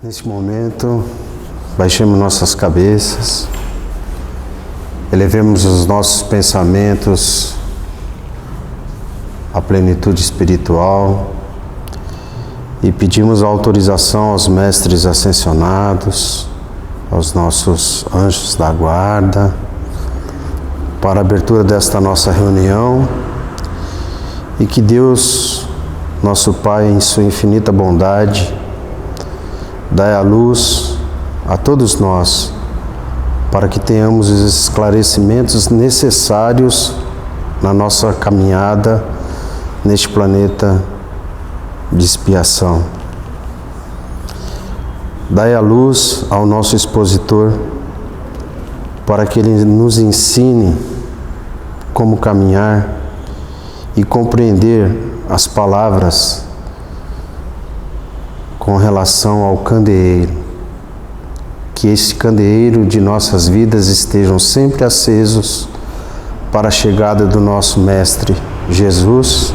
Neste momento, baixemos nossas cabeças, elevemos os nossos pensamentos à plenitude espiritual e pedimos a autorização aos mestres ascensionados, aos nossos anjos da guarda, para a abertura desta nossa reunião e que Deus, nosso Pai, em sua infinita bondade, dai a luz a todos nós, para que tenhamos os esclarecimentos necessários na nossa caminhada neste planeta de expiação. Dai a luz ao nosso expositor, para que ele nos ensine como caminhar e compreender as palavras com relação ao candeeiro, que esse candeeiro de nossas vidas estejam sempre acesos para a chegada do nosso Mestre Jesus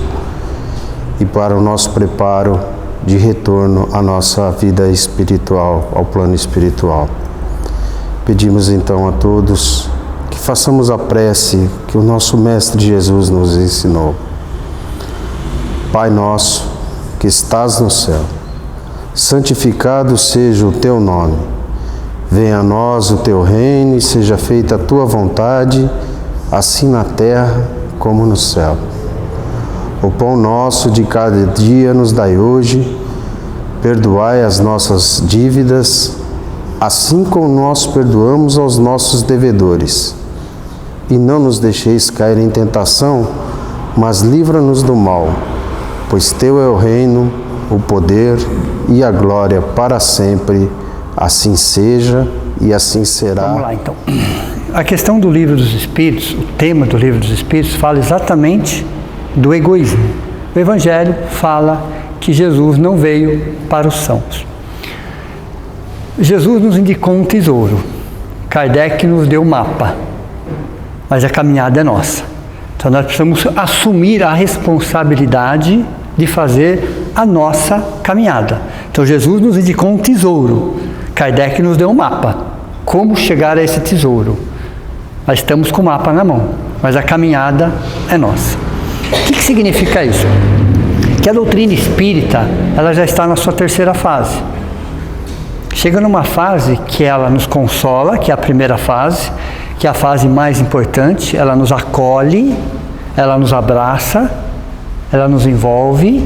e para o nosso preparo de retorno à nossa vida espiritual, ao plano espiritual. Pedimos então a todos que façamos a prece que o nosso Mestre Jesus nos ensinou. Pai nosso, que estás no céu, santificado seja o teu nome. Venha a nós o teu reino e seja feita a tua vontade, assim na terra como no céu. O pão nosso de cada dia nos dai hoje, perdoai as nossas dívidas, assim como nós perdoamos aos nossos devedores. E não nos deixeis cair em tentação, mas livra-nos do mal, pois teu é o reino, o poder e a glória para sempre. Assim seja e assim será. Vamos lá, então. A questão do Livro dos Espíritos, o tema do Livro dos Espíritos, fala exatamente do egoísmo. O Evangelho fala que Jesus não veio para os sãos. Jesus nos indicou um tesouro. Kardec nos deu um mapa. Mas a caminhada é nossa. Então nós precisamos assumir a responsabilidade de fazer a nossa caminhada. Então Jesus nos indicou um tesouro. Kardec nos deu um mapa. Como chegar a esse tesouro? Nós estamos com o mapa na mão, mas a caminhada é nossa. O que significa isso? Que a doutrina espírita, ela já está na sua terceira fase. Chega numa fase que ela nos consola, que é a primeira fase, que é a fase mais importante. Ela nos acolhe, ela nos abraça, ela nos envolve,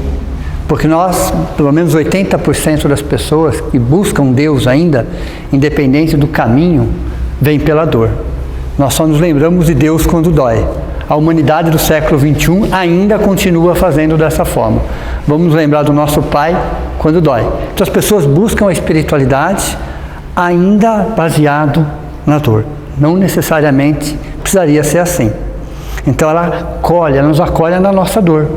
porque nós, pelo menos 80% das pessoas que buscam Deus ainda, independente do caminho, vem pela dor. Nós só nos lembramos de Deus quando dói. A humanidade do século XXI ainda continua fazendo dessa forma. Vamos nos lembrar do nosso Pai quando dói. Então as pessoas buscam a espiritualidade ainda baseado na dor. Não necessariamente precisaria ser assim. Então ela nos acolhe na nossa dor,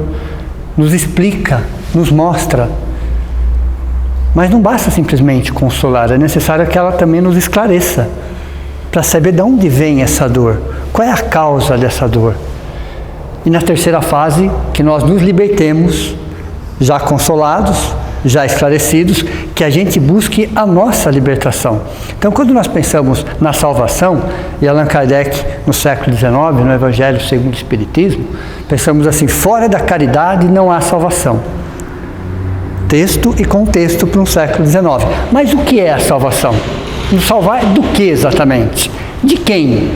nos explica, nos mostra. Mas não basta simplesmente consolar, é necessário que ela também nos esclareça, para saber de onde vem essa dor, qual é a causa dessa dor. E na terceira fase, que nós nos libertemos, já consolados, já esclarecidos, que a gente busque a nossa libertação. Então, quando nós pensamos na salvação, e Allan Kardec, no século XIX, no Evangelho segundo o Espiritismo, pensamos assim: fora da caridade não há salvação. Texto e contexto para um século XIX. Mas o que é a salvação? Nos salvar do que exatamente? De quem?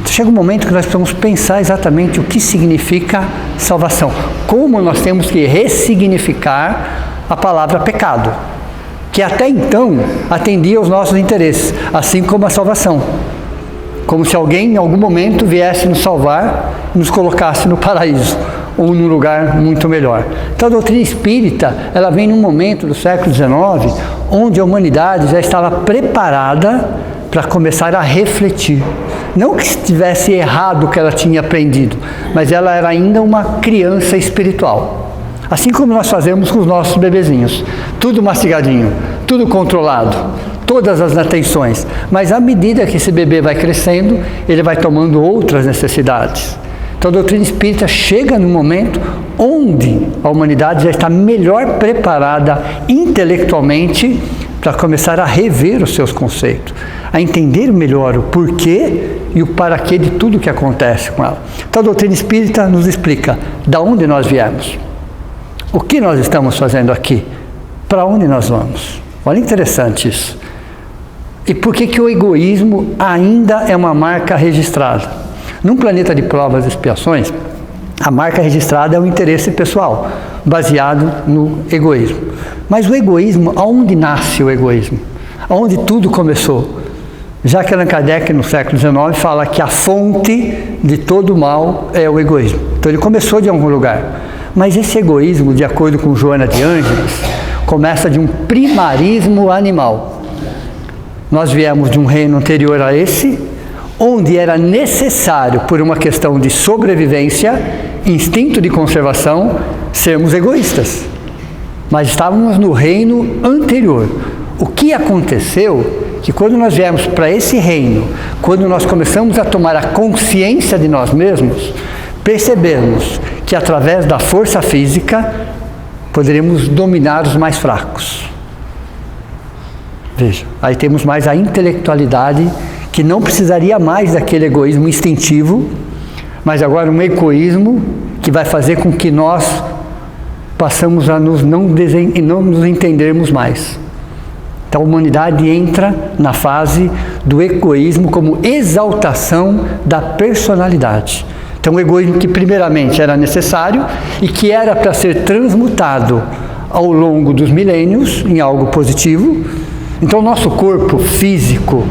Chega um momento que nós precisamos pensar exatamente o que significa salvação. Como nós temos que ressignificar a palavra pecado, que até então atendia aos nossos interesses, assim como a salvação. Como se alguém em algum momento viesse nos salvar e nos colocasse no paraíso, ou num lugar muito melhor. Então a doutrina espírita, ela vem num momento do século XIX, onde a humanidade já estava preparada para começar a refletir. Não que estivesse errado o que ela tinha aprendido, mas ela era ainda uma criança espiritual. Assim como nós fazemos com os nossos bebezinhos. Tudo mastigadinho, tudo controlado, todas as atenções. Mas à medida que esse bebê vai crescendo, ele vai tomando outras necessidades. Então a doutrina espírita chega no momento onde a humanidade já está melhor preparada intelectualmente para começar a rever os seus conceitos, a entender melhor o porquê e o para quê de tudo que acontece com ela. Então a doutrina espírita nos explica de onde nós viemos, o que nós estamos fazendo aqui, para onde nós vamos. Olha, interessante isso. E por que o egoísmo ainda é uma marca registrada? Num planeta de provas e expiações, a marca registrada é o interesse pessoal, baseado no egoísmo. Mas o egoísmo, aonde nasce o egoísmo? Aonde tudo começou? Já que Allan Kardec, no século XIX, fala que a fonte de todo mal é o egoísmo. Então ele começou de algum lugar. Mas esse egoísmo, de acordo com Joana de Ângeles, começa de um primarismo animal. Nós viemos de um reino anterior a esse, onde era necessário, por uma questão de sobrevivência, instinto de conservação, sermos egoístas. Mas estávamos no reino anterior. O que aconteceu que quando nós viemos para esse reino, quando nós começamos a tomar a consciência de nós mesmos, percebemos que através da força física poderíamos dominar os mais fracos. Veja, aí temos mais a intelectualidade, que não precisaria mais daquele egoísmo instintivo, mas agora um egoísmo que vai fazer com que nós passamos a não nos entendermos mais. Então a humanidade entra na fase do egoísmo como exaltação da personalidade. Então o egoísmo que primeiramente era necessário e que era para ser transmutado ao longo dos milênios em algo positivo. Então o nosso corpo físico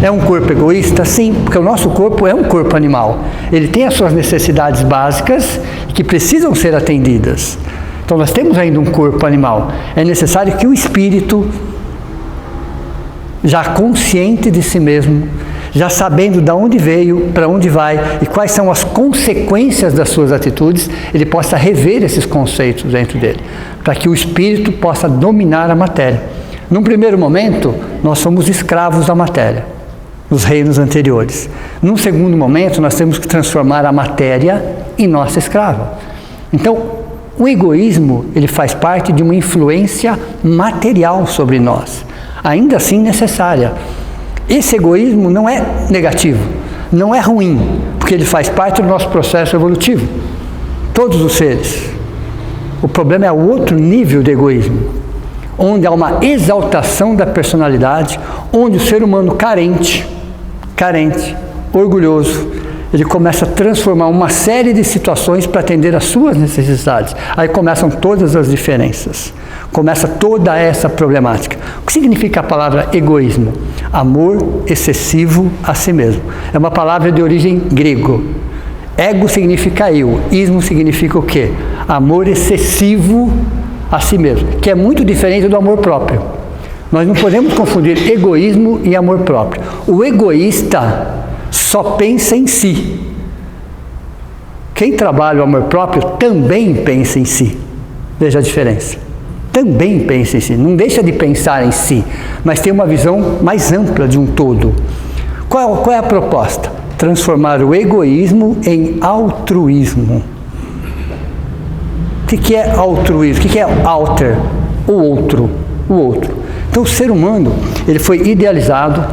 é um corpo egoísta? Sim, porque o nosso corpo é um corpo animal. Ele tem as suas necessidades básicas que precisam ser atendidas. Então nós temos ainda um corpo animal. É necessário que o espírito, já consciente de si mesmo, já sabendo de onde veio, para onde vai e quais são as consequências das suas atitudes, ele possa rever esses conceitos dentro dele, para que o espírito possa dominar a matéria. Num primeiro momento, nós somos escravos da matéria, nos reinos anteriores. Num segundo momento, nós temos que transformar a matéria em nossa escrava. Então, o egoísmo, ele faz parte de uma influência material sobre nós, ainda assim necessária. Esse egoísmo não é negativo, não é ruim, porque ele faz parte do nosso processo evolutivo. Todos os seres. O problema é o outro nível de egoísmo, onde há uma exaltação da personalidade, onde o ser humano carente, orgulhoso, ele começa a transformar uma série de situações para atender às suas necessidades. Aí começam todas as diferenças. Começa toda essa problemática. O que significa a palavra egoísmo? Amor excessivo a si mesmo. É uma palavra de origem grego. Ego significa eu. Ismo significa o quê? Amor excessivo a si mesmo, que é muito diferente do amor próprio. Nós não podemos confundir egoísmo e amor próprio. O egoísta só pensa em si. Quem trabalha o amor próprio também pensa em si. Veja a diferença. Também pensa em si, não deixa de pensar em si, mas tem uma visão mais ampla de um todo. Qual é a proposta? Transformar o egoísmo em altruísmo. O que é altruísmo? O que é alter? O outro. Então o ser humano, ele foi idealizado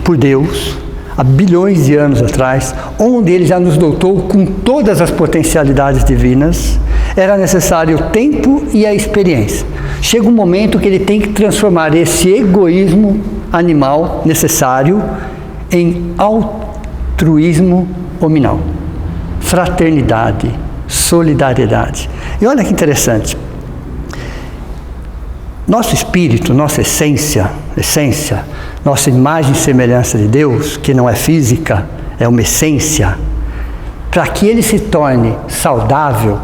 por Deus há bilhões de anos atrás, onde ele já nos dotou com todas as potencialidades divinas. Era necessário o tempo e a experiência. Chega um momento que ele tem que transformar esse egoísmo animal necessário em altruísmo hominal. Fraternidade, solidariedade. E olha que interessante. Nosso espírito, nossa essência, nossa imagem e semelhança de Deus, que não é física, é uma essência, para que ele se torne saudável,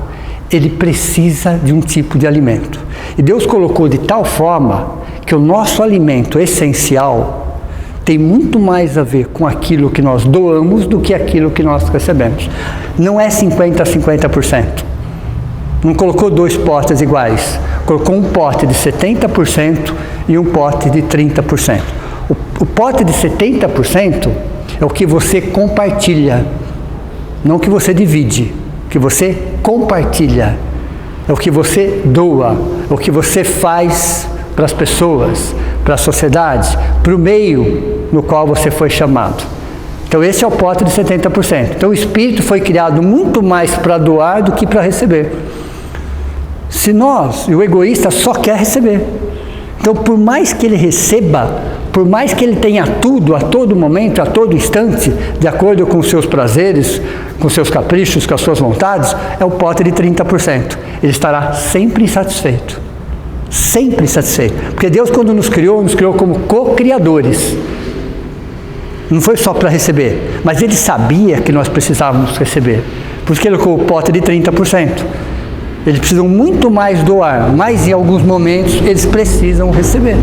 ele precisa de um tipo de alimento. E Deus colocou de tal forma que o nosso alimento essencial tem muito mais a ver com aquilo que nós doamos do que aquilo que nós recebemos. Não é 50% a 50%. Não colocou dois potes iguais. Colocou um pote de 70% e um pote de 30%. O pote de 70% é o que você compartilha, não o que você divide. O que você compartilha, é o que você doa, é o que você faz para as pessoas, para a sociedade, para o meio no qual você foi chamado. Então esse é o pote de 70%. Então o espírito foi criado muito mais para doar do que para receber. Se nós, e o egoísta só quer receber. Então por mais que ele receba, por mais que ele tenha tudo a todo momento, a todo instante, de acordo com os seus prazeres, com os seus caprichos, com as suas vontades, é o pote de 30%. Ele estará sempre insatisfeito. Sempre insatisfeito. Porque Deus, quando nos criou como co-criadores. Não foi só para receber, mas Ele sabia que nós precisávamos receber. Por isso que Ele colocou o pote de 30%. Eles precisam muito mais doar, mas em alguns momentos eles precisam receber.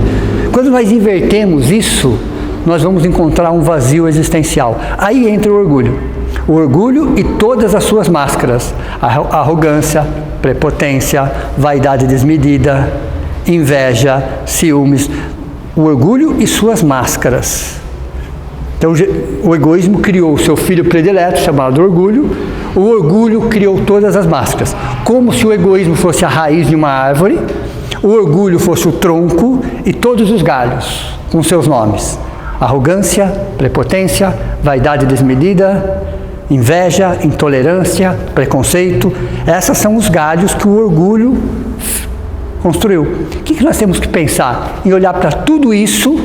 Quando nós invertemos isso, nós vamos encontrar um vazio existencial. Aí entra o orgulho. O orgulho e todas as suas máscaras. Arrogância, prepotência, vaidade desmedida, inveja, ciúmes. O orgulho e suas máscaras. Então o egoísmo criou o seu filho predileto, chamado orgulho. O orgulho criou todas as máscaras. Como se o egoísmo fosse a raiz de uma árvore, o orgulho fosse o tronco e todos os galhos, com seus nomes. Arrogância, prepotência, vaidade desmedida, inveja, intolerância, preconceito. Esses são os galhos que o orgulho construiu. O que nós temos que pensar? Em olhar para tudo isso,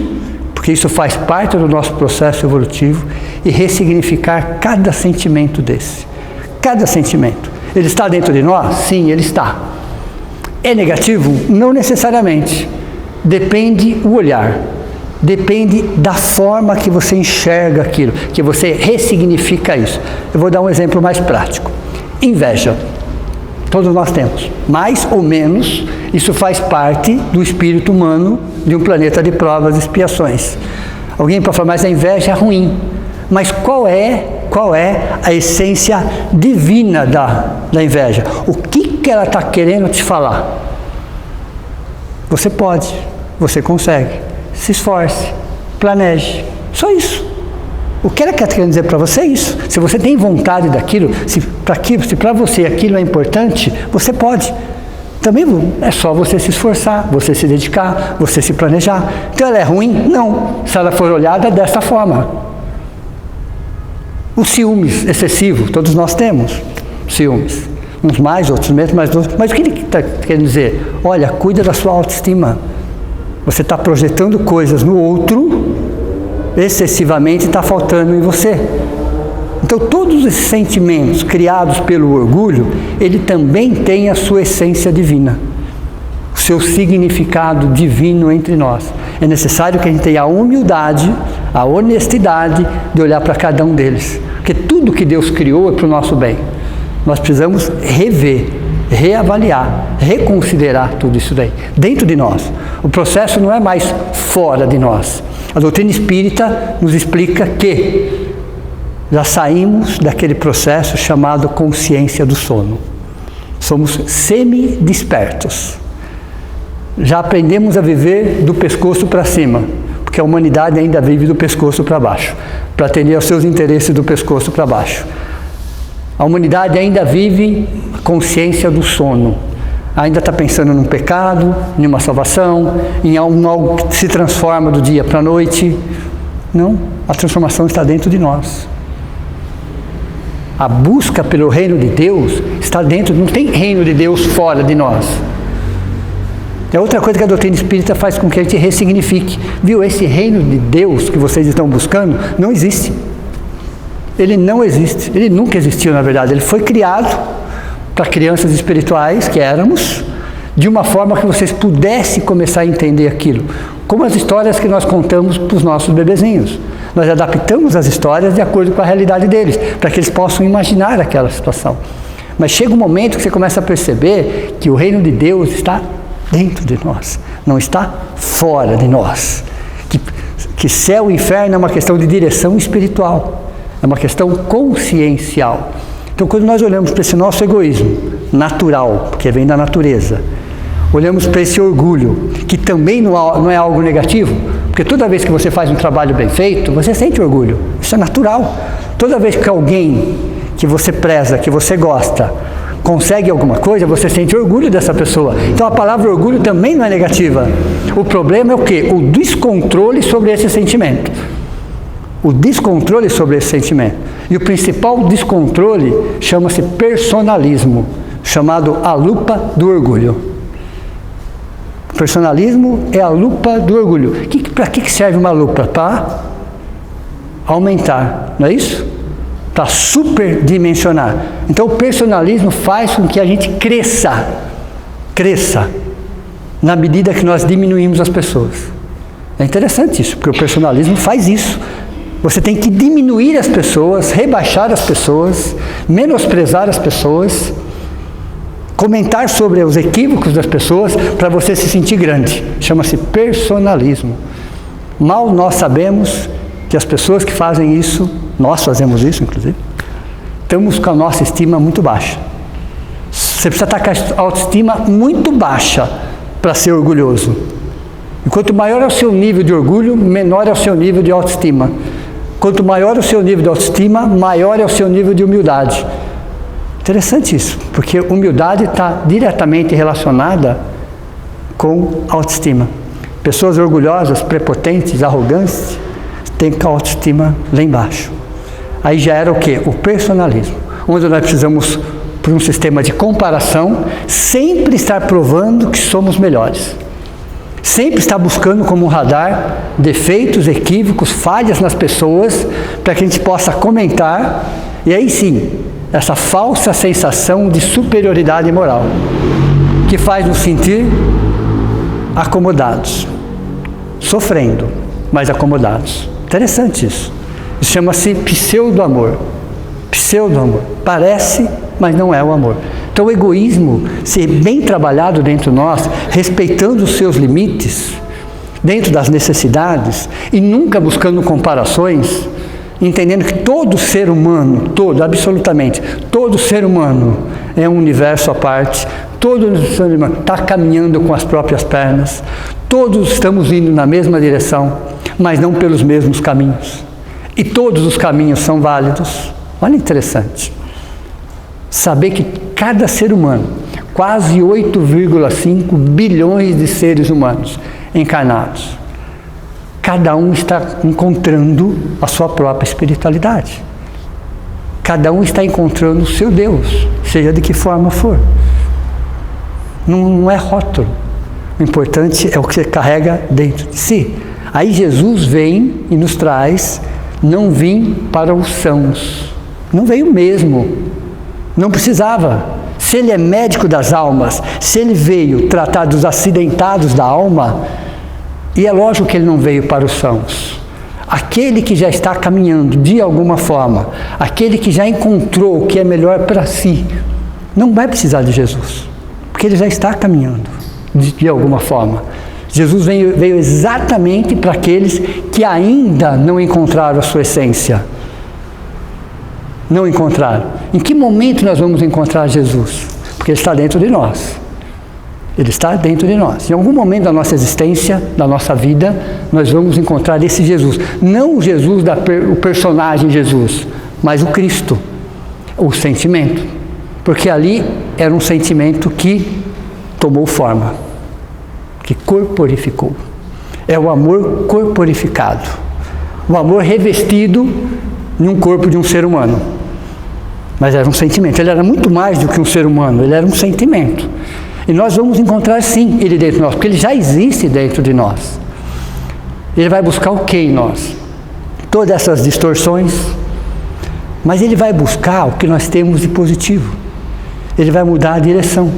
porque isso faz parte do nosso processo evolutivo, e ressignificar cada sentimento desse. Cada sentimento. Ele está dentro de nós? Sim, ele está. É negativo? Não necessariamente. Depende o olhar. Depende da forma que você enxerga aquilo, que você ressignifica isso. Eu vou dar um exemplo mais prático. Inveja. Todos nós temos. Mais ou menos, isso faz parte do espírito humano de um planeta de provas e expiações. Alguém pode falar, mas a inveja é ruim. Mas qual é a essência divina da inveja? O que ela está querendo te falar? Você pode, você consegue, se esforce, planeje, só isso. O que ela quer querendo dizer para você é isso. Se você tem vontade daquilo, se para você aquilo é importante, você pode. Também é só você se esforçar, você se dedicar, você se planejar. Então ela é ruim? Não, se ela for olhada dessa forma. O ciúmes excessivo, todos nós temos ciúmes. Uns mais, outros menos, mas o que ele está querendo dizer? Olha, cuida da sua autoestima. Você está projetando coisas no outro, excessivamente está faltando em você. Então todos esses sentimentos criados pelo orgulho, ele também tem a sua essência divina. O seu significado divino entre nós. É necessário que a gente tenha a humildade, a honestidade de olhar para cada um deles. Porque tudo que Deus criou é para o nosso bem. Nós precisamos rever, reavaliar, reconsiderar tudo isso daí, dentro de nós. O processo não é mais fora de nós. A doutrina espírita nos explica que já saímos daquele processo chamado consciência do sono. Somos semi-despertos. Já aprendemos a viver do pescoço para cima, porque a humanidade ainda vive do pescoço para baixo, para atender aos seus interesses do pescoço para baixo. A humanidade ainda vive a consciência do sono, ainda está pensando num pecado, em uma salvação, em algo que se transforma do dia para a noite. Não, a transformação está dentro de nós. A busca pelo reino de Deus está dentro, não tem reino de Deus fora de nós. É outra coisa que a doutrina espírita faz com que a gente ressignifique. Viu, esse reino de Deus que vocês estão buscando não existe. Ele não existe. Ele nunca existiu, na verdade. Ele foi criado para crianças espirituais, que éramos, de uma forma que vocês pudessem começar a entender aquilo. Como as histórias que nós contamos para os nossos bebezinhos. Nós adaptamos as histórias de acordo com a realidade deles, para que eles possam imaginar aquela situação. Mas chega um momento que você começa a perceber que o reino de Deus está dentro de nós, não está fora de nós. Que céu e inferno é uma questão de direção espiritual, é uma questão consciencial. Então, quando nós olhamos para esse nosso egoísmo natural, porque vem da natureza, olhamos para esse orgulho, que também não é algo negativo, porque toda vez que você faz um trabalho bem feito, você sente orgulho, isso é natural. Toda vez que alguém que você preza, que você gosta, consegue alguma coisa, você sente orgulho dessa pessoa. Então a palavra orgulho também não é negativa. O problema é o quê? O descontrole sobre esse sentimento. O descontrole sobre esse sentimento. E o principal descontrole chama-se personalismo, chamado a lupa do orgulho. O personalismo é a lupa do orgulho. Para que serve uma lupa? Para aumentar, não é isso? Para superdimensionar. Então o personalismo faz com que a gente cresça na medida que nós diminuímos as pessoas. É interessante isso, porque o personalismo faz isso. Você tem que diminuir as pessoas, rebaixar as pessoas, menosprezar as pessoas, comentar sobre os equívocos das pessoas para você se sentir grande. Chama-se personalismo. Mal nós sabemos que as pessoas que fazem isso, nós fazemos isso inclusive, estamos com a nossa estima muito baixa. Você precisa estar com a autoestima muito baixa para ser orgulhoso. E quanto maior é o seu nível de orgulho, menor é o seu nível de autoestima. Quanto maior é o seu nível de autoestima, maior é o seu nível de humildade. Interessante isso, porque humildade está diretamente relacionada com autoestima. Pessoas orgulhosas, prepotentes, arrogantes, têm a autoestima lá embaixo. Aí já era o quê? O personalismo, onde nós precisamos, por um sistema de comparação, sempre estar provando que somos melhores. Sempre estar buscando como um radar defeitos, equívocos, falhas nas pessoas, para que a gente possa comentar, e aí sim, essa falsa sensação de superioridade moral, que faz nos sentir acomodados, sofrendo, mas acomodados. Interessante isso. Isso chama-se pseudo-amor. Pseudo-amor. Parece, mas não é o amor. Então o egoísmo, ser bem trabalhado dentro de nós, respeitando os seus limites, dentro das necessidades, e nunca buscando comparações, entendendo que todo ser humano, absolutamente, todo ser humano é um universo à parte, todo ser humano está caminhando com as próprias pernas, todos estamos indo na mesma direção, mas não pelos mesmos caminhos. E todos os caminhos são válidos. Olha, interessante. Saber que cada ser humano, quase 8,5 bilhões de seres humanos encarnados, cada um está encontrando a sua própria espiritualidade. Cada um está encontrando o seu Deus, seja de que forma for. Não é rótulo. O importante é o que você carrega dentro de si. Aí Jesus vem e nos traz: não vim para os sãos. Não veio mesmo. Não precisava. Se ele é médico das almas, se ele veio tratar dos acidentados da alma, e é lógico que ele não veio para os sãos. Aquele que já está caminhando de alguma forma, aquele que já encontrou o que é melhor para si, não vai precisar de Jesus, porque ele já está caminhando de alguma forma. Jesus veio exatamente para aqueles que ainda não encontraram a sua essência. Não encontraram. Em que momento nós vamos encontrar Jesus? Porque Ele está dentro de nós. Ele está dentro de nós. Em algum momento da nossa existência, da nossa vida, nós vamos encontrar esse Jesus. Não o Jesus, o personagem Jesus, mas o Cristo, o sentimento. Porque ali era um sentimento que tomou forma, que corporificou. É o amor corporificado. O amor revestido em um corpo de um ser humano. Mas era um sentimento. Ele era muito mais do que um ser humano. Ele era um sentimento. E nós vamos encontrar sim Ele dentro de nós, porque Ele já existe dentro de nós. Ele vai buscar o que em nós? Todas essas distorções. Mas Ele vai buscar o que nós temos de positivo. Ele vai mudar a direção.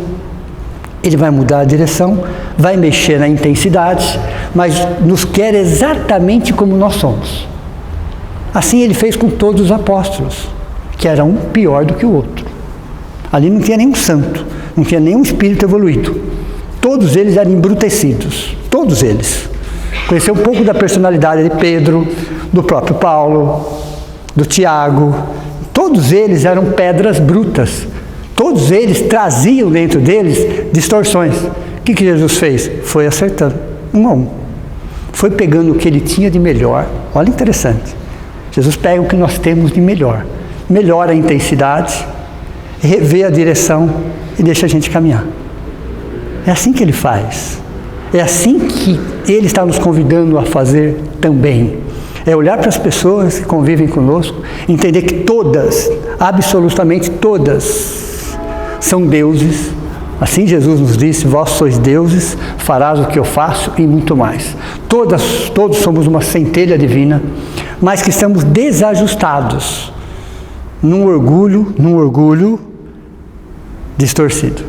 Ele vai mudar a direção, vai mexer na intensidade, mas nos quer exatamente como nós somos. Assim Ele fez com todos os apóstolos, que era um pior do que o outro. Ali não tinha nenhum santo, não tinha nenhum espírito evoluído. Todos eles eram embrutecidos, todos eles. Conheceu um pouco da personalidade de Pedro, do próprio Paulo, do Tiago. Todos eles eram pedras brutas. Todos eles traziam dentro deles distorções. O que Jesus fez? Foi acertando, um a um. Foi pegando o que ele tinha de melhor. Olha, interessante. Jesus pega o que nós temos de melhor. Melhora a intensidade, vê a direção e deixa a gente caminhar. É assim que Ele faz. É assim que Ele está nos convidando a fazer também. É olhar para as pessoas que convivem conosco, entender que todas, absolutamente todas, são deuses. Assim Jesus nos disse: vós sois deuses, farás o que eu faço e muito mais. Todos somos uma centelha divina, mas que estamos desajustados num orgulho distorcido.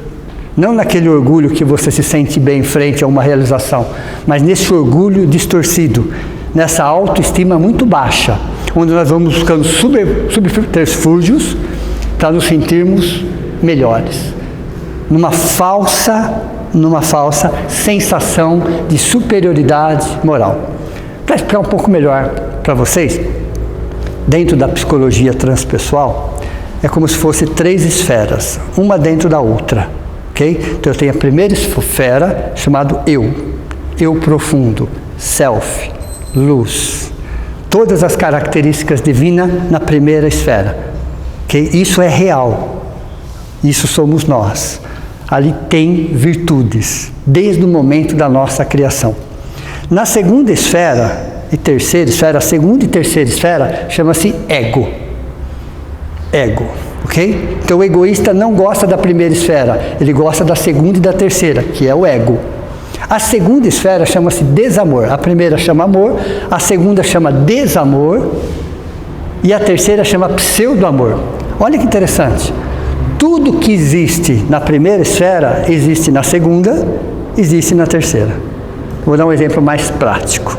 Não naquele orgulho que você se sente bem frente a uma realização, mas nesse orgulho distorcido, nessa autoestima muito baixa, onde nós vamos buscando subterfúgios para nos sentirmos melhores. Numa falsa sensação de superioridade moral. Para explicar um pouco melhor para vocês, dentro da psicologia transpessoal, é como se fosse 3 esferas, uma dentro da outra, ok? Então eu tenho a primeira esfera, chamado eu profundo, self, luz. Todas as características divinas na primeira esfera, ok? Isso é real, isso somos nós. Ali tem virtudes, desde o momento da nossa criação. Na segunda esfera e terceira esfera, a segunda e terceira esfera, chama-se ego. Ego, ok? Então o egoísta não gosta da primeira esfera, ele gosta da segunda e da terceira, que é o ego. A segunda esfera chama-se desamor. A primeira chama amor, a segunda chama desamor e a terceira chama pseudo-amor. Olha que interessante. Tudo que existe na primeira esfera, existe na segunda, existe na terceira. Vou dar um exemplo mais prático,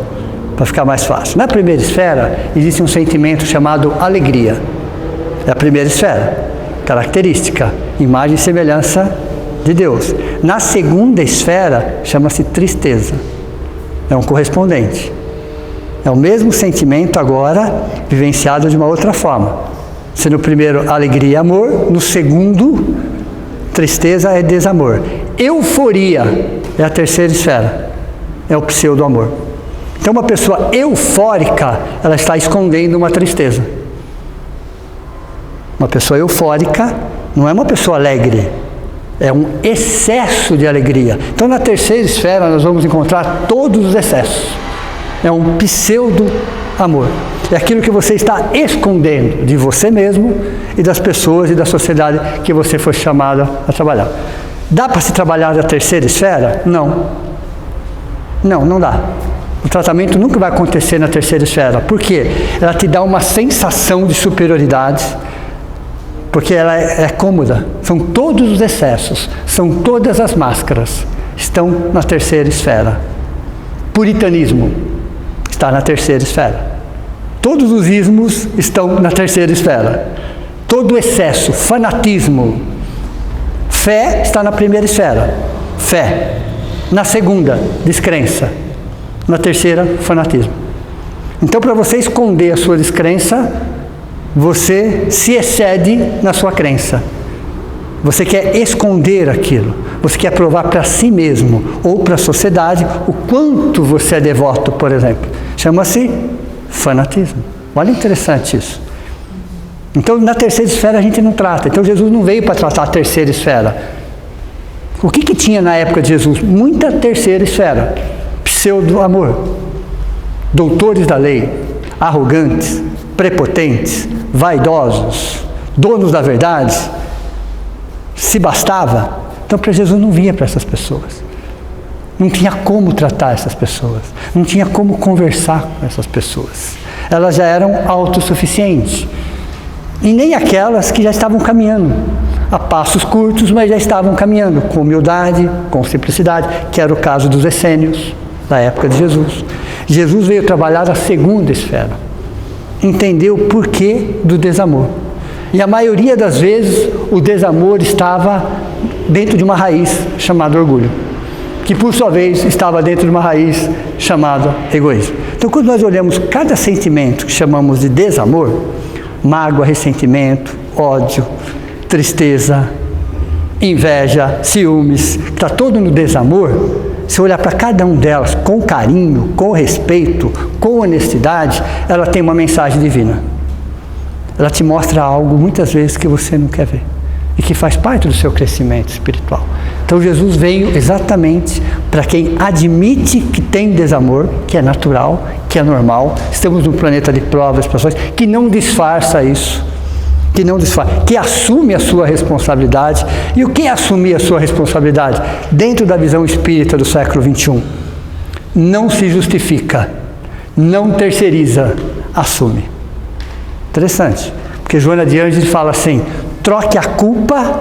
para ficar mais fácil. Na primeira esfera, existe um sentimento chamado alegria. É a primeira esfera, característica, imagem e semelhança de Deus. Na segunda esfera, chama-se tristeza. É um correspondente. É o mesmo sentimento agora, vivenciado de uma outra forma. Se no primeiro alegria é amor, no segundo tristeza é desamor. Euforia é a terceira esfera, é o pseudo-amor. Então uma pessoa eufórica, ela está escondendo uma tristeza. Uma pessoa eufórica não é uma pessoa alegre, é um excesso de alegria. Então na terceira esfera nós vamos encontrar todos os excessos. É um pseudo-amor. É aquilo que você está escondendo de você mesmo e das pessoas e da sociedade que você foi chamado a trabalhar. Dá para se trabalhar na terceira esfera? Não. Não dá. O tratamento nunca vai acontecer na terceira esfera. Por quê? Ela te dá uma sensação de superioridade, porque ela é cômoda. São todos os excessos, são todas as máscaras, estão na terceira esfera. Puritanismo está na terceira esfera. Todos os ismos estão na terceira esfera. Todo excesso, fanatismo, fé está na primeira esfera. Fé. Na segunda, descrença. Na terceira, fanatismo. Então, para você esconder a sua descrença, você se excede na sua crença. Você quer esconder aquilo. Você quer provar para si mesmo ou para a sociedade o quanto você é devoto, por exemplo. Chama-se fanatismo. Olha interessante isso. Então, na terceira esfera a gente não trata. Então, Jesus não veio para tratar a terceira esfera. O que tinha na época de Jesus? Muita terceira esfera. Pseudo-amor. Doutores da lei, arrogantes, prepotentes, vaidosos, donos da verdade. Se bastava. Então, para Jesus não vinha para essas pessoas. Não tinha como tratar essas pessoas. Não tinha como conversar com essas pessoas. Elas já eram autossuficientes. E nem aquelas que já estavam caminhando a passos curtos, mas já estavam caminhando com humildade, com simplicidade, que era o caso dos essênios da época de Jesus. Jesus veio trabalhar a segunda esfera. Entendeu o porquê do desamor. E a maioria das vezes o desamor estava dentro de uma raiz chamada orgulho, que por sua vez estava dentro de uma raiz chamada egoísmo. Então, quando nós olhamos cada sentimento que chamamos de desamor, mágoa, ressentimento, ódio, tristeza, inveja, ciúmes, que está todo no desamor, se olhar para cada um delas com carinho, com respeito, com honestidade, ela tem uma mensagem divina. Ela te mostra algo muitas vezes que você não quer ver. e que faz parte do seu crescimento espiritual. Então Jesus veio exatamente para quem admite que tem desamor, que é natural, que é normal. Estamos num planeta de provas, expiações, que não disfarça isso, que assume a sua responsabilidade. E o que é assumir a sua responsabilidade? Dentro da visão espírita do século XXI, não se justifica, não terceiriza, assume. Interessante, porque Joana de Ângeles fala assim: troque a culpa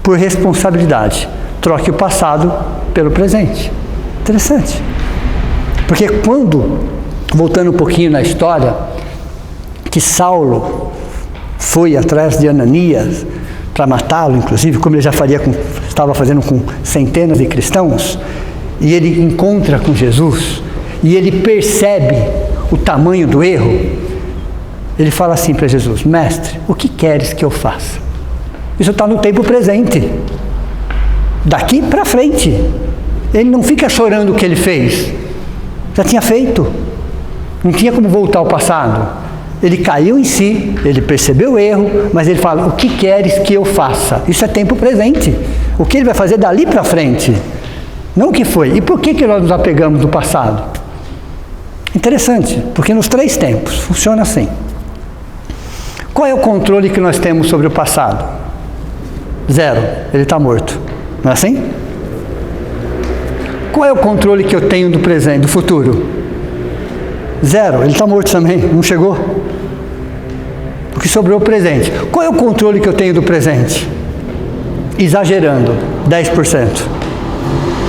por responsabilidade, troque o passado pelo presente. Interessante, porque quando, voltando um pouquinho na história, que Saulo foi atrás de Ananias para matá-lo, inclusive, como ele já estava fazendo com centenas de cristãos, e ele encontra com Jesus, e ele percebe o tamanho do erro, ele fala assim para Jesus: mestre, o que queres que eu faça? Isso está no tempo presente, daqui para frente. Ele não fica chorando o que ele fez, já tinha feito, não tinha como voltar ao passado. Ele caiu em si, ele percebeu o erro, mas ele fala: o que queres que eu faça? Isso é tempo presente, o que ele vai fazer dali para frente, não o que foi. E por que nós nos apegamos do passado? Interessante, porque nos 3 tempos funciona assim. Qual é o controle que nós temos sobre o passado? 0, ele está morto, não é assim? Qual é o controle que eu tenho do presente, do futuro? 0, ele está morto também, não chegou. O que sobrou é o presente. Qual é o controle que eu tenho do presente? Exagerando, 10%.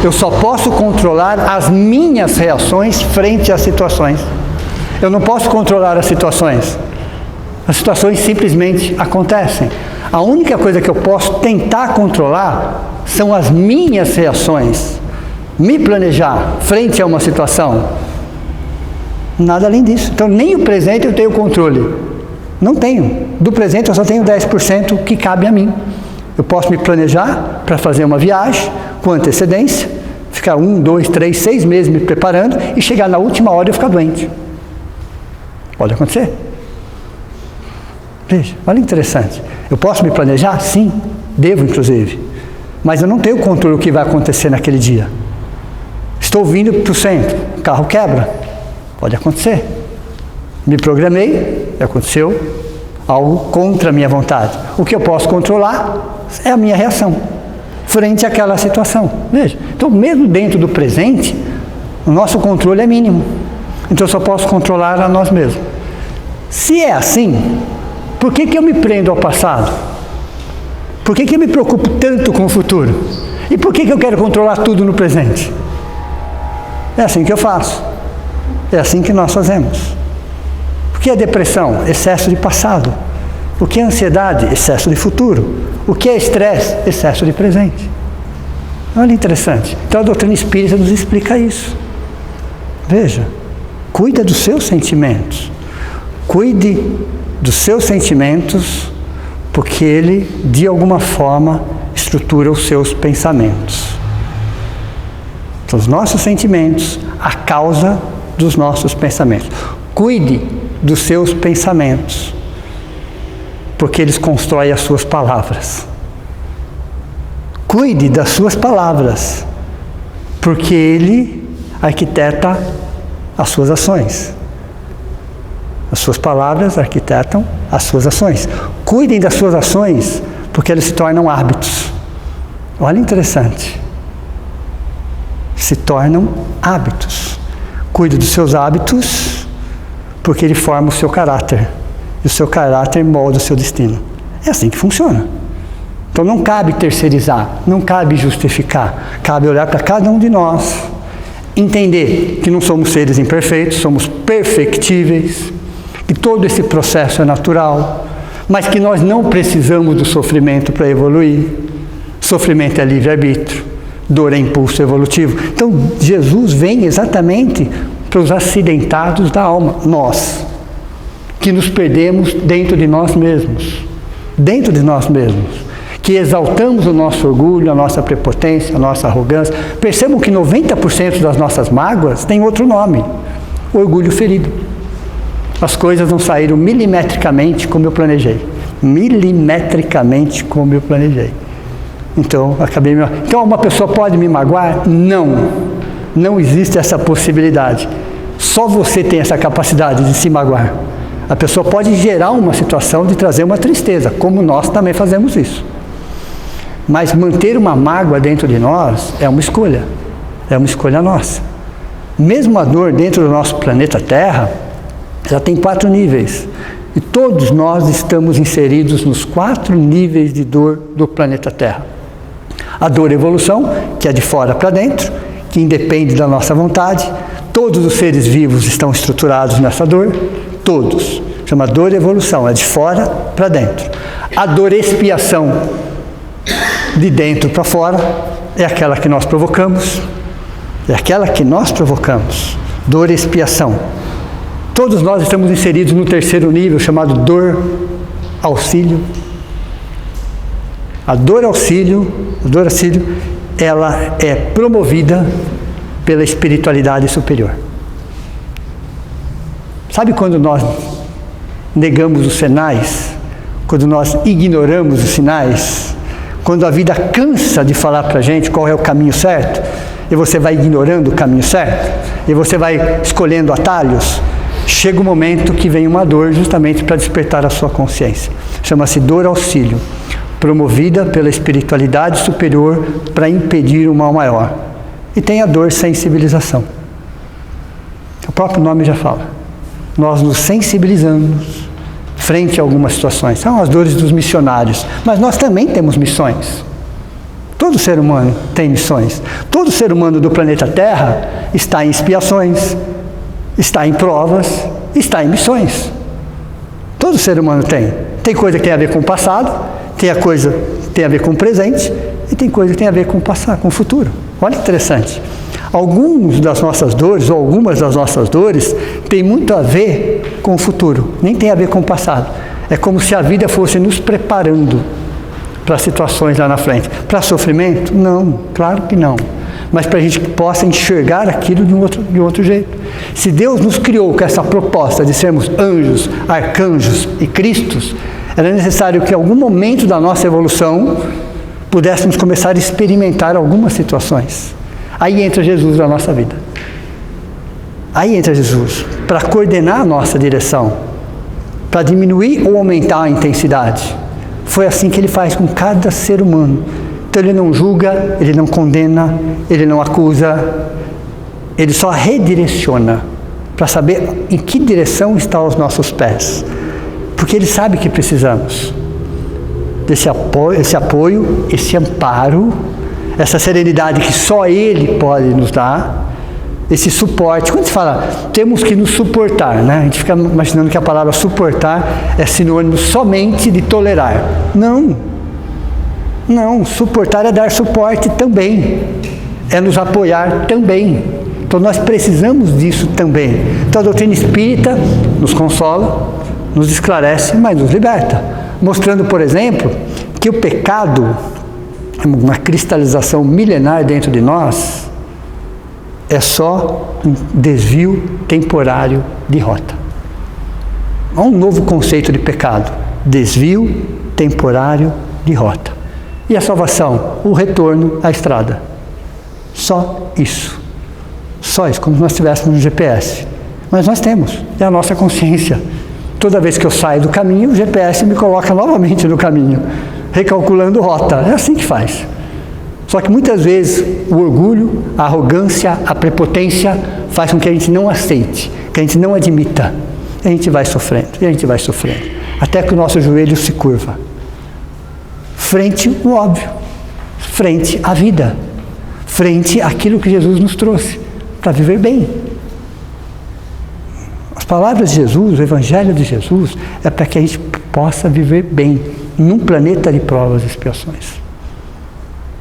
Eu só posso controlar as minhas reações frente às situações. Eu não posso controlar as situações. As situações simplesmente acontecem. A única coisa que eu posso tentar controlar são as minhas reações. Me planejar frente a uma situação. Nada além disso. Então, nem o presente eu tenho controle. Não tenho. Do presente eu só tenho 10% que cabe a mim. Eu posso me planejar para fazer uma viagem com antecedência, ficar 1, 2, 3, 6 meses me preparando e chegar na última hora eu ficar doente. Pode acontecer. Veja, olha interessante. Eu posso me planejar? Sim, devo inclusive. Mas eu não tenho controle do que vai acontecer naquele dia. Estou vindo para o centro, o carro quebra. Pode acontecer. Me programei, aconteceu algo contra a minha vontade. O que eu posso controlar é a minha reação frente àquela situação. Veja, então mesmo dentro do presente, o nosso controle é mínimo. Então eu só posso controlar a nós mesmos. Se é assim, por que eu me prendo ao passado? Por que eu me preocupo tanto com o futuro? E por que eu quero controlar tudo no presente? É assim que eu faço. É assim que nós fazemos. O que é depressão? Excesso de passado. O que é ansiedade? Excesso de futuro. O que é estresse? Excesso de presente. Olha, interessante. Então a doutrina espírita nos explica isso. Veja, cuida dos seus sentimentos. Cuide dos seus sentimentos, porque ele, de alguma forma, estrutura os seus pensamentos. São os nossos sentimentos a causa dos nossos pensamentos. Cuide dos seus pensamentos, porque eles constroem as suas palavras. Cuide das suas palavras, porque ele arquiteta as suas ações. As suas palavras arquitetam as suas ações. Cuidem das suas ações, porque elas se tornam hábitos. Olha, interessante. Se tornam hábitos. Cuide dos seus hábitos, porque ele forma o seu caráter. E o seu caráter molda o seu destino. É assim que funciona. Então não cabe terceirizar, não cabe justificar. Cabe olhar para cada um de nós, entender que não somos seres imperfeitos, somos perfectíveis, que todo esse processo é natural, mas que nós não precisamos do sofrimento para evoluir. Sofrimento é livre-arbítrio, dor é impulso evolutivo. Então Jesus vem exatamente para os acidentados da alma, nós, que nos perdemos dentro de nós mesmos, que exaltamos o nosso orgulho, a nossa prepotência, a nossa arrogância. Percebam que 90% das nossas mágoas tem outro nome: orgulho ferido. As coisas não saíram milimetricamente como eu planejei. milimetricamente como eu planejei. Então, Então, uma pessoa pode me magoar? Não. Não existe essa possibilidade. Só você tem essa capacidade de se magoar. A pessoa pode gerar uma situação de trazer uma tristeza, como nós também fazemos isso. Mas manter uma mágoa dentro de nós é uma escolha nossa. Mesmo a dor dentro do nosso planeta Terra, já tem 4 níveis. E todos nós estamos inseridos nos 4 níveis de dor do planeta Terra. A dor evolução, que é de fora para dentro, que independe da nossa vontade. Todos os seres vivos estão estruturados nessa dor, todos. Chama dor evolução, é de fora para dentro. A dor expiação, de dentro para fora, é aquela que nós provocamos. Dor e expiação. Todos nós estamos inseridos no 3º nível, chamado dor auxílio. A dor auxílio, ela é promovida pela espiritualidade superior. Sabe quando nós negamos os sinais? Quando nós ignoramos os sinais? Quando a vida cansa de falar para a gente qual é o caminho certo, e você vai ignorando o caminho certo, e você vai escolhendo atalhos, chega um momento que vem uma dor justamente para despertar a sua consciência. Chama-se dor auxílio, promovida pela espiritualidade superior para impedir o mal maior. E tem a dor sensibilização. O próprio nome já fala. Nós nos sensibilizamos frente a algumas situações. São as dores dos missionários. Mas nós também temos missões. Todo ser humano tem missões. Todo ser humano do planeta Terra está em expiações, está em provas, está em missões. Todo ser humano tem. Tem coisa que tem a ver com o passado, tem coisa que tem a ver com o presente, e tem coisa que tem a ver com o passado, com o futuro. Olha que interessante. Algumas das nossas dores têm muito a ver com o futuro, nem tem a ver com o passado. É como se a vida fosse nos preparando para situações lá na frente. Para sofrimento? Não, claro que não. Mas para a gente possa enxergar aquilo de outro jeito. Se Deus nos criou com essa proposta de sermos anjos, arcanjos e cristos, era necessário que em algum momento da nossa evolução pudéssemos começar a experimentar algumas situações. Aí entra Jesus na nossa vida. Aí entra Jesus para coordenar a nossa direção, para diminuir ou aumentar a intensidade. Foi assim que Ele faz com cada ser humano. Então Ele não julga, Ele não condena, Ele não acusa, Ele só redireciona para saber em que direção estão os nossos pés. Porque Ele sabe que precisamos desse apoio, esse amparo, essa serenidade que só Ele pode nos dar, esse suporte. Quando se fala, temos que nos suportar, né? A gente fica imaginando que a palavra suportar é sinônimo somente de tolerar. Não, suportar é dar suporte também, é nos apoiar também. Então nós precisamos disso também. Então a doutrina espírita nos consola, nos esclarece, mas nos liberta. Mostrando, por exemplo, que o pecado, uma cristalização milenar dentro de nós, é só um desvio temporário de rota. Há um novo conceito de pecado: desvio temporário de rota. E a salvação? O retorno à estrada. Só isso. Só isso, como se nós estivéssemos no GPS. Mas nós temos, é a nossa consciência. Toda vez que eu saio do caminho, o GPS me coloca novamente no caminho, recalculando rota. É assim que faz. Só que muitas vezes o orgulho, a arrogância, a prepotência faz com que a gente não aceite, que a gente não admita. E a gente vai sofrendo, até que o nosso joelho se curva. Frente ao óbvio, frente à vida, frente àquilo que Jesus nos trouxe, para viver bem. As palavras de Jesus, o Evangelho de Jesus, é para que a gente possa viver bem, num planeta de provas e expiações.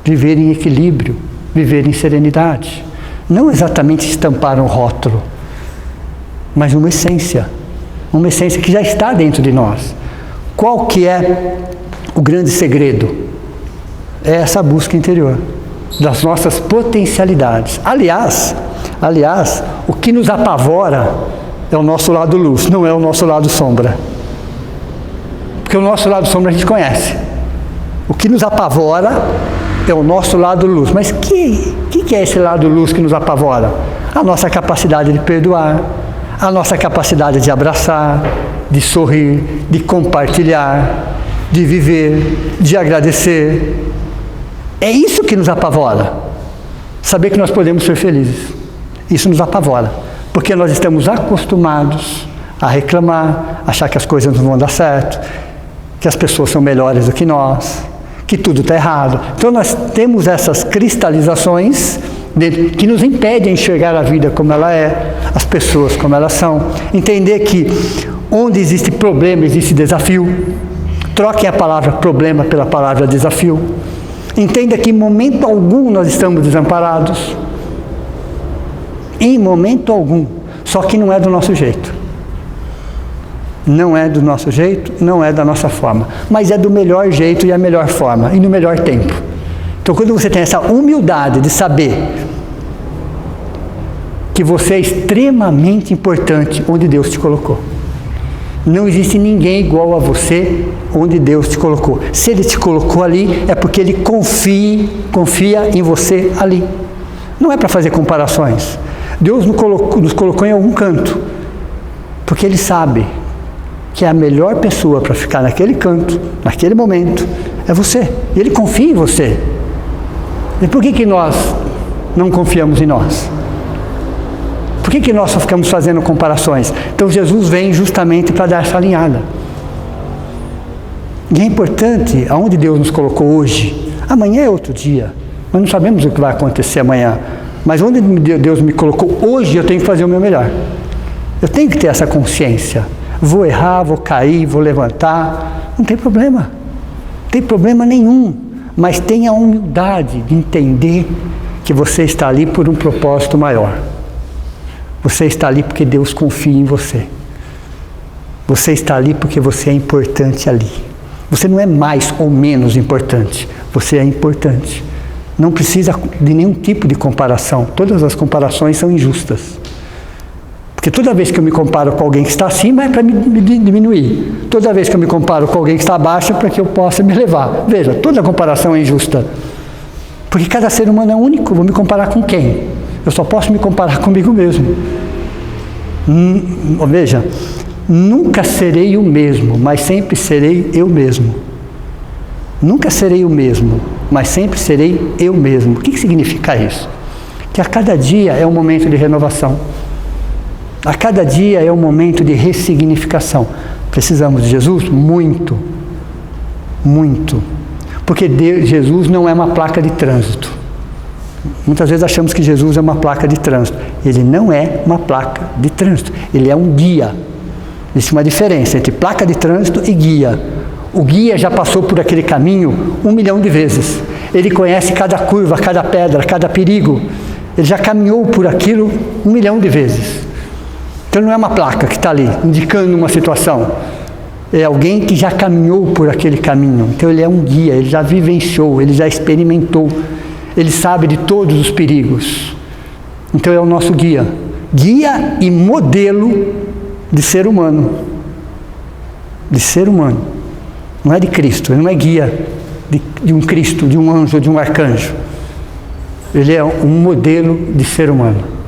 Viver em equilíbrio, viver em serenidade. Não exatamente estampar um rótulo, mas uma essência que já está dentro de nós. Qual que é o grande segredo? É essa busca interior, das nossas potencialidades. Aliás, o que nos apavora é o nosso lado luz, não é o nosso lado sombra. Porque o nosso lado sombra a gente conhece. O que nos apavora é o nosso lado luz. Mas que é esse lado luz que nos apavora? A nossa capacidade de perdoar, a nossa capacidade de abraçar, de sorrir, de compartilhar, de viver, de agradecer. É isso que nos apavora. Saber que nós podemos ser felizes. Isso nos apavora. Porque nós estamos acostumados a reclamar, achar que as coisas não vão dar certo, que as pessoas são melhores do que nós, que tudo está errado. Então nós temos essas cristalizações que nos impedem de enxergar a vida como ela é, as pessoas como elas são. Entender que onde existe problema, existe desafio. Troquem a palavra problema pela palavra desafio. Entenda que em momento algum nós estamos desamparados. Em momento algum. Só que não é do nosso jeito. Não é do nosso jeito, não é da nossa forma. Mas é do melhor jeito e a melhor forma. E no melhor tempo. Então quando você tem essa humildade de saber que você é extremamente importante onde Deus te colocou. Não existe ninguém igual a você onde Deus te colocou. Se Ele te colocou ali, é porque Ele confia em você ali. Não é para fazer comparações. Deus nos colocou em algum canto, porque Ele sabe que a melhor pessoa para ficar naquele canto, naquele momento, é você. E Ele confia em você. E por que nós não confiamos em nós? Por que nós só ficamos fazendo comparações? Então Jesus vem justamente para dar essa alinhada. E é importante, aonde Deus nos colocou hoje, amanhã é outro dia, nós não sabemos o que vai acontecer amanhã, mas onde Deus me colocou hoje, eu tenho que fazer o meu melhor. Eu tenho que ter essa consciência. Vou errar, vou cair, vou levantar, não tem problema. Não tem problema nenhum, mas tenha a humildade de entender que você está ali por um propósito maior. Você está ali porque Deus confia em você. Você está ali porque você é importante ali. Você não é mais ou menos importante. Você é importante. Não precisa de nenhum tipo de comparação. Todas as comparações são injustas. Porque toda vez que eu me comparo com alguém que está acima é para me diminuir. Toda vez que eu me comparo com alguém que está abaixo é para que eu possa me elevar. Veja, toda comparação é injusta. Porque cada ser humano é único. Vou me comparar com quem? Eu só posso me comparar comigo mesmo. Veja, nunca serei o mesmo, mas sempre serei eu mesmo. Nunca serei o mesmo, mas sempre serei eu mesmo. O que significa isso? Que a cada dia é um momento de renovação. A cada dia é um momento de ressignificação. Precisamos de Jesus? Muito. Muito. Porque Jesus não é uma placa de trânsito. Muitas vezes achamos que Jesus é uma placa de trânsito. Ele não é uma placa de trânsito. Ele é um guia. Existe uma diferença entre placa de trânsito e guia. O guia já passou por aquele caminho 1 milhão de vezes. Ele conhece cada curva, cada pedra, cada perigo. Ele já caminhou por aquilo 1 milhão de vezes. Então não é uma placa que está ali, indicando uma situação. É alguém que já caminhou por aquele caminho. Então ele é um guia, ele já vivenciou, ele já experimentou. Ele sabe de todos os perigos. Então é o nosso guia. Guia e modelo de ser humano. De ser humano. Não é de Cristo, ele não é guia de um Cristo, de um anjo ou de um arcanjo. Ele é um modelo de ser humano.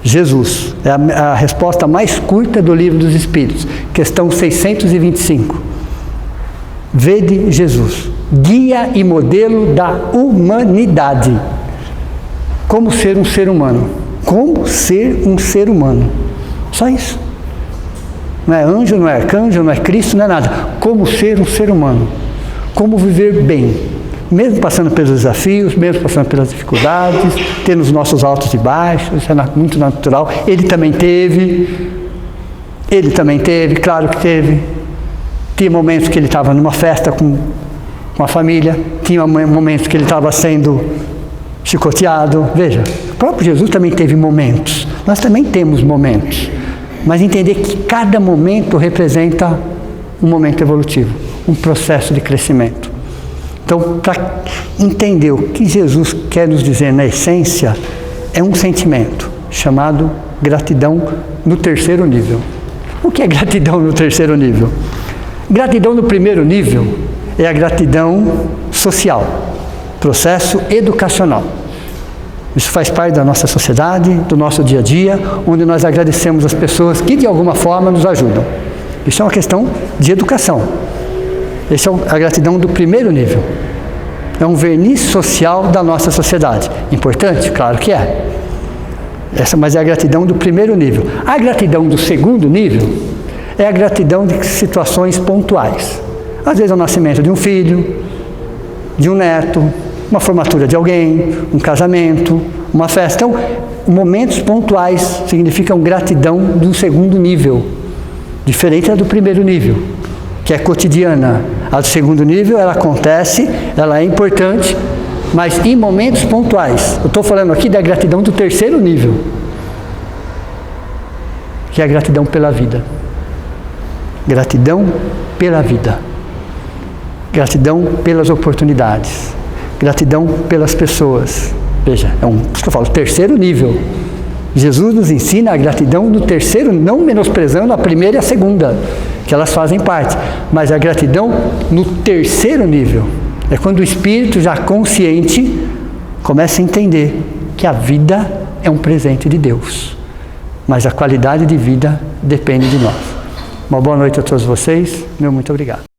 Jesus. É a resposta mais curta do Livro dos Espíritos. Questão 625. Vede Jesus. Guia e modelo da humanidade. Como ser um ser humano. Como ser um ser humano. Só isso. Não é anjo, não é arcanjo, não é Cristo, não é nada. Como ser um ser humano. Como viver bem. Mesmo passando pelos desafios, mesmo passando pelas dificuldades, tendo os nossos altos e baixos, isso é muito natural. Ele também teve, claro que teve. Tinha momentos que ele estava numa festa com a família, tinha momentos que ele estava sendo chicoteado. Veja, o próprio Jesus também teve momentos. Nós também temos momentos. Mas entender que cada momento representa um momento evolutivo, um processo de crescimento. Então, para entender o que Jesus quer nos dizer na essência, é um sentimento chamado gratidão no terceiro nível. O que é gratidão no terceiro nível? Gratidão no primeiro nível é a gratidão social, processo educacional. Isso faz parte da nossa sociedade, do nosso dia a dia, onde nós agradecemos as pessoas que de alguma forma nos ajudam. Isso é uma questão de educação. Essa é a gratidão do primeiro nível. É um verniz social da nossa sociedade. Importante? Claro que é. Mas é a gratidão do primeiro nível. A gratidão do segundo nível é a gratidão de situações pontuais. Às vezes é o nascimento de um filho, de um neto, uma formatura de alguém, um casamento, uma festa. Então, momentos pontuais significam gratidão do segundo nível, diferente da do primeiro nível, que é cotidiana. A do segundo nível, ela acontece, ela é importante, mas em momentos pontuais. Eu estou falando aqui da gratidão do terceiro nível, que é a gratidão pela vida. Gratidão pela vida. Gratidão pelas oportunidades. Gratidão pelas pessoas. Veja, isso que eu falo, terceiro nível. Jesus nos ensina a gratidão no terceiro, não menosprezando a primeira e a segunda, que elas fazem parte, mas a gratidão no terceiro nível. É quando o espírito já consciente começa a entender que a vida é um presente de Deus, mas a qualidade de vida depende de nós. Uma boa noite a todos vocês, meu muito obrigado.